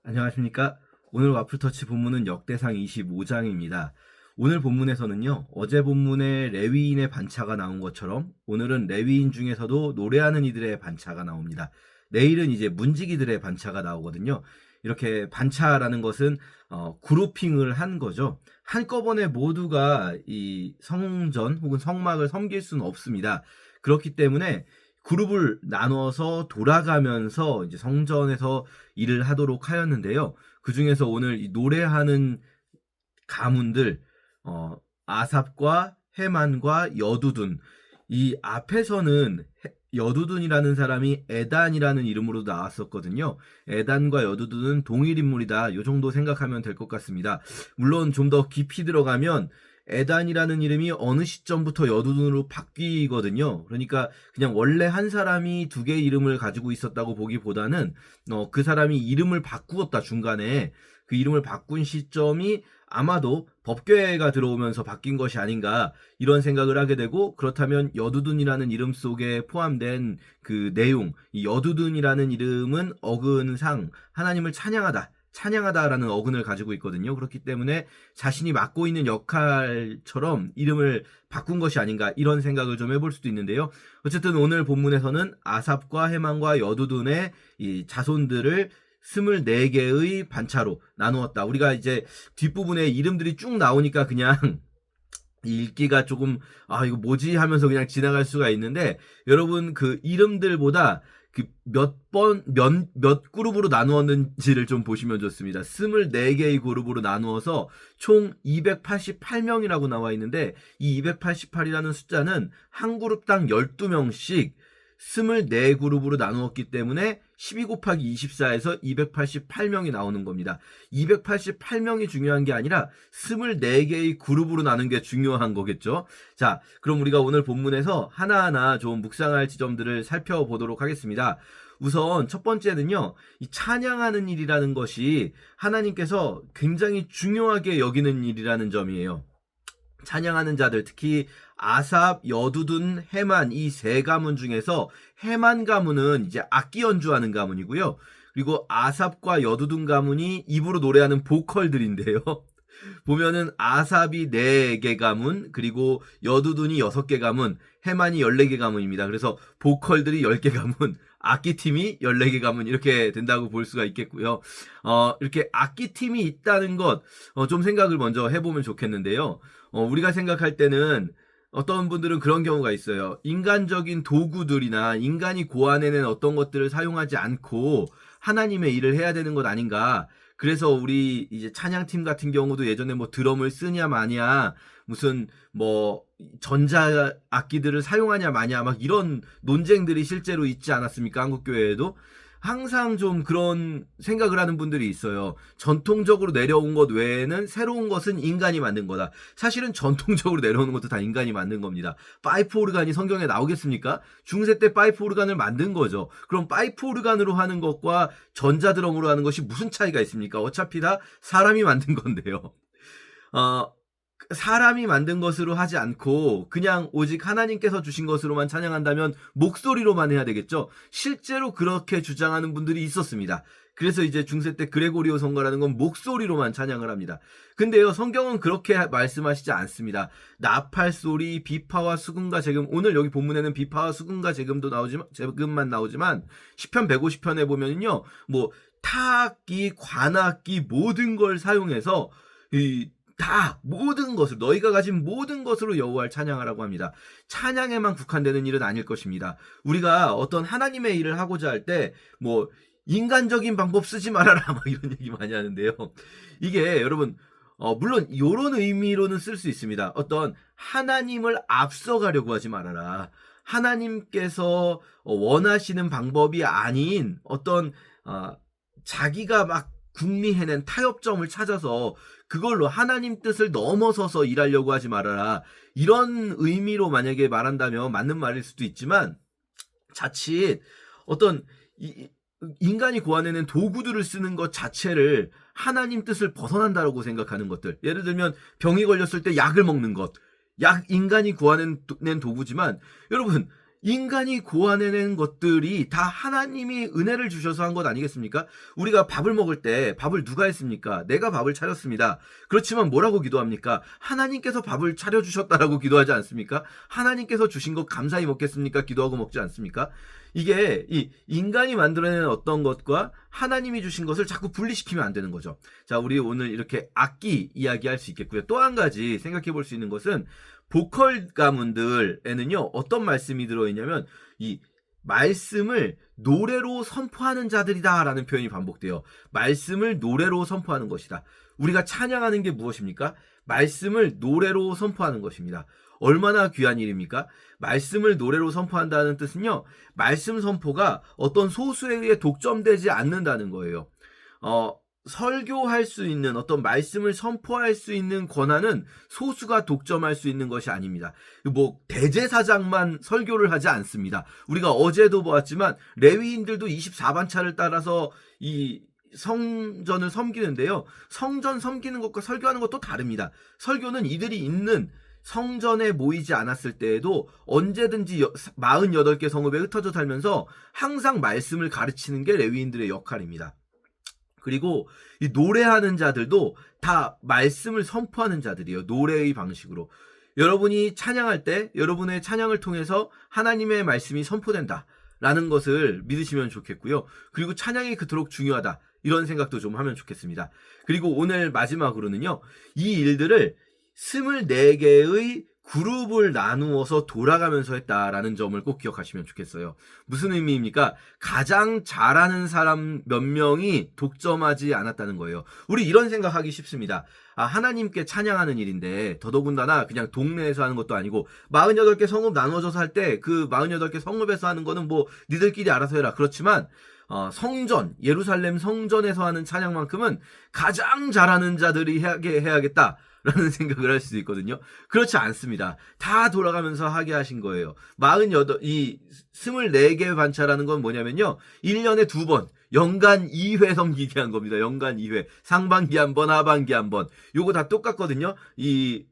안녕하십니까. 오늘 와플터치 본문은 역대상 25장입니다. 오늘 본문에서는요, 어제 본문에 레위인의 반차가 나온 것처럼 오늘은 레위인 중에서도 노래하는 이들의 반차가 나옵니다. 내일은 이제 문지기들의 반차가 나오거든요. 이렇게 반차라는 것은 그룹핑을 한 거죠. 한꺼번에 모두가 이 성전 혹은 성막을 섬길 수는 없습니다. 그렇기 때문에 그룹을 나눠서 돌아가면서 이제 성전에서 일을 하도록 하였는데요. 그 중에서 오늘 이 노래하는 가문들, 아삽과 헤만과 여두둔. 이 앞에서는 여두둔이라는 사람이 에단이라는 이름으로 나왔었거든요. 에단과 여두둔은 동일 인물이다. 요 정도 생각하면 될 것 같습니다. 물론 좀 더 깊이 들어가면 에단이라는 이름이 어느 시점부터 여두둔으로 바뀌거든요. 그러니까 그냥 원래 한 사람이 두 개의 이름을 가지고 있었다고 보기보다는 그 사람이 이름을 바꾸었다 중간에 그 이름을 바꾼 시점이 아마도 법궤가 들어오면서 바뀐 것이 아닌가 이런 생각을 하게 되고, 그렇다면 여두둔이라는 이름 속에 포함된 그 내용, 이 여두둔이라는 이름은 어근상 하나님을 찬양하다라는 어근을 가지고 있거든요. 그렇기 때문에 자신이 맡고 있는 역할처럼 이름을 바꾼 것이 아닌가 이런 생각을 좀 해볼 수도 있는데요. 어쨌든 오늘 본문에서는 아삽과 헤만과 여두둔의 이 자손들을 24개의 반차로 나누었다. 우리가 이제 뒷부분에 이름들이 쭉 나오니까 그냥 읽기가 조금 이거 뭐지 하면서 그냥 지나갈 수가 있는데, 여러분 그 이름들보다 그 몇 그룹으로 나누었는지를 좀 보시면 좋습니다. 24개의 그룹으로 나누어서 총 288명이라고 나와 있는데, 이 288이라는 숫자는 한 그룹당 12명씩 24그룹으로 나누었기 때문에 12 곱하기 24에서 288명이 나오는 겁니다. 288명이 중요한 게 아니라 24개의 그룹으로 나눈 게 중요한 거겠죠. 자, 그럼 우리가 오늘 본문에서 하나하나 좀 묵상할 지점들을 살펴보도록 하겠습니다. 우선 첫 번째는요, 이 찬양하는 일이라는 것이 하나님께서 굉장히 중요하게 여기는 일이라는 점이에요. 찬양하는 자들, 특히 아삽, 여두둔, 헤만 이 세 가문 중에서 헤만 가문은 이제 악기 연주하는 가문이고요. 그리고 아삽과 여두둔 가문이 입으로 노래하는 보컬들인데요. 보면은 아삽이 4개 가문, 그리고 여두둔이 6개 가문, 헤만이 14개 가문입니다. 그래서 보컬들이 10개 가문, 악기팀이 14개 가문 이렇게 된다고 볼 수가 있겠고요. 이렇게 악기팀이 있다는 것, 좀 생각을 먼저 해보면 좋겠는데요. 우리가 생각할 때는 어떤 분들은 그런 경우가 있어요. 인간적인 도구들이나 인간이 고안해낸 어떤 것들을 사용하지 않고 하나님의 일을 해야 되는 것 아닌가. 그래서 우리 이제 찬양팀 같은 경우도 예전에 뭐 드럼을 쓰냐 마냐, 무슨 뭐 전자 악기들을 사용하냐 마냐, 막 이런 논쟁들이 실제로 있지 않았습니까? 한국교회에도. 항상 좀 그런 생각을 하는 분들이 있어요. 전통적으로 내려온 것 외에는 새로운 것은 인간이 만든 거다. 사실은 전통적으로 내려오는 것도 다 인간이 만든 겁니다. 파이프 오르간이 성경에 나오겠습니까? 중세 때 파이프 오르간을 만든 거죠. 그럼 파이프 오르간으로 하는 것과 전자드럼으로 하는 것이 무슨 차이가 있습니까? 어차피 다 사람이 만든 건데요. 사람이 만든 것으로 하지 않고 그냥 오직 하나님께서 주신 것으로만 찬양한다면 목소리로만 해야 되겠죠. 실제로 그렇게 주장하는 분들이 있었습니다. 그래서 이제 중세 때 그레고리오 성가라는 건 목소리로만 찬양을 합니다. 근데요, 성경은 그렇게 말씀하시지 않습니다. 나팔 소리, 비파와 수금과 재금, 오늘 여기 본문에는 비파와 수금과 재금만 나오지만 시편 150편에 보면요, 뭐 타악기, 관악기 모든 걸 사용해서 다 모든 것을, 너희가 가진 모든 것으로 여호와를 찬양하라고 합니다. 찬양에만 국한되는 일은 아닐 것입니다. 우리가 어떤 하나님의 일을 하고자 할 때 뭐 인간적인 방법 쓰지 말아라 막 이런 얘기 많이 하는데요. 이게 여러분 물론 이런 의미로는 쓸 수 있습니다. 어떤 하나님을 앞서가려고 하지 말아라. 하나님께서 원하시는 방법이 아닌 어떤 자기가 막 궁리해낸 타협점을 찾아서 그걸로 하나님 뜻을 넘어서서 일하려고 하지 말아라. 이런 의미로 만약에 말한다면 맞는 말일 수도 있지만, 자칫 어떤 인간이 고안해낸 도구들을 쓰는 것 자체를 하나님 뜻을 벗어난다고 생각하는 것들. 예를 들면 병이 걸렸을 때 약을 먹는 것. 약 인간이 고안해낸 도구지만, 여러분 인간이 고안해낸 것들이 다 하나님이 은혜를 주셔서 한 것 아니겠습니까? 우리가 밥을 먹을 때 밥을 누가 했습니까? 내가 밥을 차렸습니다. 그렇지만 뭐라고 기도합니까? 하나님께서 밥을 차려주셨다라고 기도하지 않습니까? 하나님께서 주신 것 감사히 먹겠습니까? 기도하고 먹지 않습니까? 이게 이 인간이 만들어낸 어떤 것과 하나님이 주신 것을 자꾸 분리시키면 안 되는 거죠. 자, 우리 오늘 이렇게 악기 이야기할 수 있겠고요. 또 한 가지 생각해 볼 수 있는 것은 보컬 가문들에는요, 어떤 말씀이 들어있냐면, 이 말씀을 노래로 선포하는 자들이다라는 표현이 반복돼요. 말씀을 노래로 선포하는 것이다. 우리가 찬양하는 게 무엇입니까? 말씀을 노래로 선포하는 것입니다. 얼마나 귀한 일입니까? 말씀을 노래로 선포한다는 뜻은요, 말씀 선포가 어떤 소수에 의해 독점되지 않는다는 거예요. 설교할 수 있는 어떤 말씀을 선포할 수 있는 권한은 소수가 독점할 수 있는 것이 아닙니다. 뭐 대제사장만 설교를 하지 않습니다. 우리가 어제도 보았지만 레위인들도 24반차를 따라서 이 성전을 섬기는데요. 성전 섬기는 것과 설교하는 것도 다릅니다. 설교는 이들이 있는 성전에 모이지 않았을 때에도 언제든지 48개 성읍에 흩어져 살면서 항상 말씀을 가르치는 게 레위인들의 역할입니다. 그리고 이 노래하는 자들도 다 말씀을 선포하는 자들이에요. 노래의 방식으로. 여러분이 찬양할 때 여러분의 찬양을 통해서 하나님의 말씀이 선포된다라는 것을 믿으시면 좋겠고요. 그리고 찬양이 그토록 중요하다. 이런 생각도 좀 하면 좋겠습니다. 그리고 오늘 마지막으로는요. 이 일들을 24개의 그룹을 나누어서 돌아가면서 했다라는 점을 꼭 기억하시면 좋겠어요. 무슨 의미입니까? 가장 잘하는 사람 몇 명이 독점하지 않았다는 거예요. 우리 이런 생각하기 쉽습니다. 하나님께 찬양하는 일인데 더더군다나 그냥 동네에서 하는 것도 아니고 48개 성읍 나눠져서 할 때 그 48개 성읍에서 하는 거는 뭐 니들끼리 알아서 해라. 그렇지만 성전, 예루살렘 성전에서 하는 찬양만큼은 가장 잘하는 자들이 해야겠다. 라는 생각을 할 수도 있거든요. 그렇지 않습니다. 다 돌아가면서 하게 하신 거예요. 24개 반차라는 건 뭐냐면요. 1년에 2번, 연간 2회 섬기게 한 겁니다. 연간 2회. 상반기 한 번, 하반기 한 번. 요거 다 똑같거든요. 이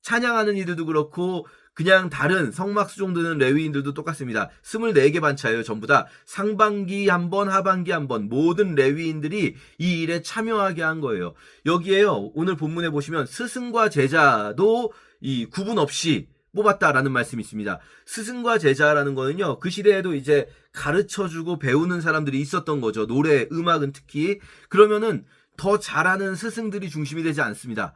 찬양하는 이들도 그렇고 그냥 다른 성막수종 드는 레위인들도 똑같습니다. 24개 반차예요. 전부 다 상반기 한 번, 하반기 한 번 모든 레위인들이 이 일에 참여하게 한 거예요. 여기에요. 오늘 본문에 보시면 스승과 제자도 이 구분 없이 뽑았다라는 말씀이 있습니다. 스승과 제자라는 거는요. 그 시대에도 이제 가르쳐주고 배우는 사람들이 있었던 거죠. 노래, 음악은 특히. 그러면은 더 잘하는 스승들이 중심이 되지 않습니다.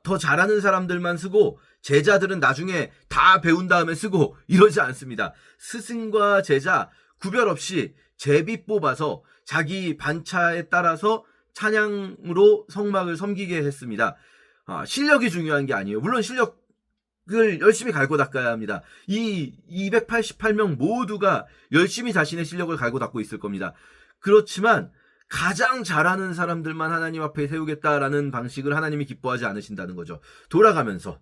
더 잘하는 사람들만 쓰고 제자들은 나중에 다 배운 다음에 쓰고 이러지 않습니다. 스승과 제자 구별 없이 제비 뽑아서 자기 반차에 따라서 찬양으로 성막을 섬기게 했습니다. 실력이 중요한 게 아니에요. 물론 실력을 열심히 갈고 닦아야 합니다. 이 288명 모두가 열심히 자신의 실력을 갈고 닦고 있을 겁니다. 그렇지만 가장 잘하는 사람들만 하나님 앞에 세우겠다라는 방식을 하나님이 기뻐하지 않으신다는 거죠. 돌아가면서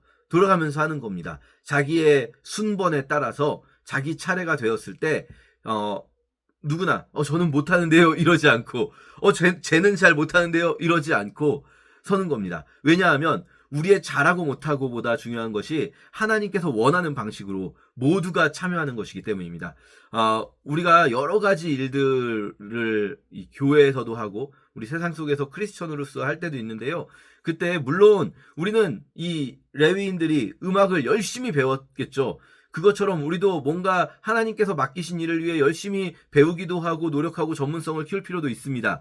하는 겁니다. 자기의 순번에 따라서 자기 차례가 되었을 때 누구나 저는 못하는데요 이러지 않고 쟤는 잘 못하는데요 이러지 않고 서는 겁니다. 왜냐하면 우리의 잘하고 못하고 보다 중요한 것이 하나님께서 원하는 방식으로 모두가 참여하는 것이기 때문입니다. 우리가 여러 가지 일들을 이 교회에서도 하고 우리 세상 속에서 크리스천으로서 할 때도 있는데요. 그때 물론 우리는 이 레위인들이 음악을 열심히 배웠겠죠. 그것처럼 우리도 뭔가 하나님께서 맡기신 일을 위해 열심히 배우기도 하고 노력하고 전문성을 키울 필요도 있습니다.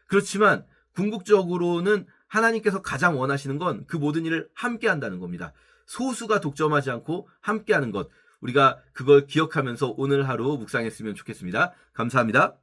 그렇지만 궁극적으로는 하나님께서 가장 원하시는 건 그 모든 일을 함께 한다는 겁니다. 소수가 독점하지 않고 함께 하는 것. 우리가 그걸 기억하면서 오늘 하루 묵상했으면 좋겠습니다. 감사합니다.